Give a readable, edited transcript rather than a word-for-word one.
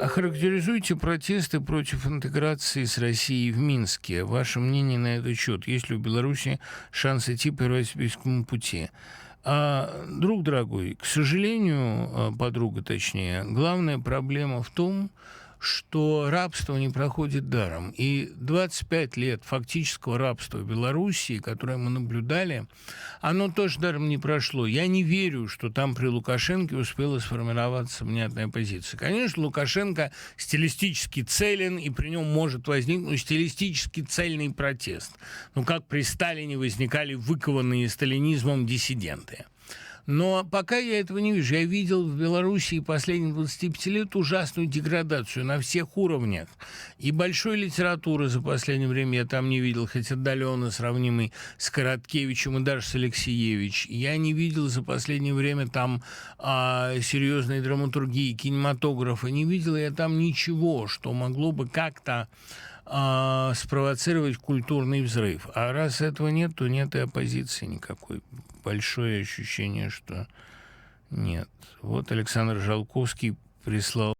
Охарактеризуйте протесты против интеграции с Россией в Минске. Ваше мнение на этот счет? Есть ли у Беларуси шанс идти по европейскому пути? Друг дорогой, к сожалению, подруга точнее, главная проблема в том, что рабство не проходит даром. И 25 лет фактического рабства в Белоруссии, которое мы наблюдали, оно тоже даром не прошло. Я не верю, что там при Лукашенко успела сформироваться внятная позиция. Конечно, Лукашенко стилистически целен, и при нем может возникнуть стилистически цельный протест. Ну, как при Сталине возникали выкованные сталинизмом диссиденты. Но пока я этого не вижу. Я видел в Белоруссии последние 25 лет ужасную деградацию на всех уровнях. И большой литературы за последнее время я там не видел, хоть отдаленно сравнимый с Короткевичем и даже с Алексеевич. Я не видел за последнее время там серьезной драматургии, кинематографа. Не видел я там ничего, что могло бы как-то спровоцировать культурный взрыв. А раз этого нет, то нет и оппозиции никакой. Большое ощущение, что нет. Вот Александр Жалковский прислал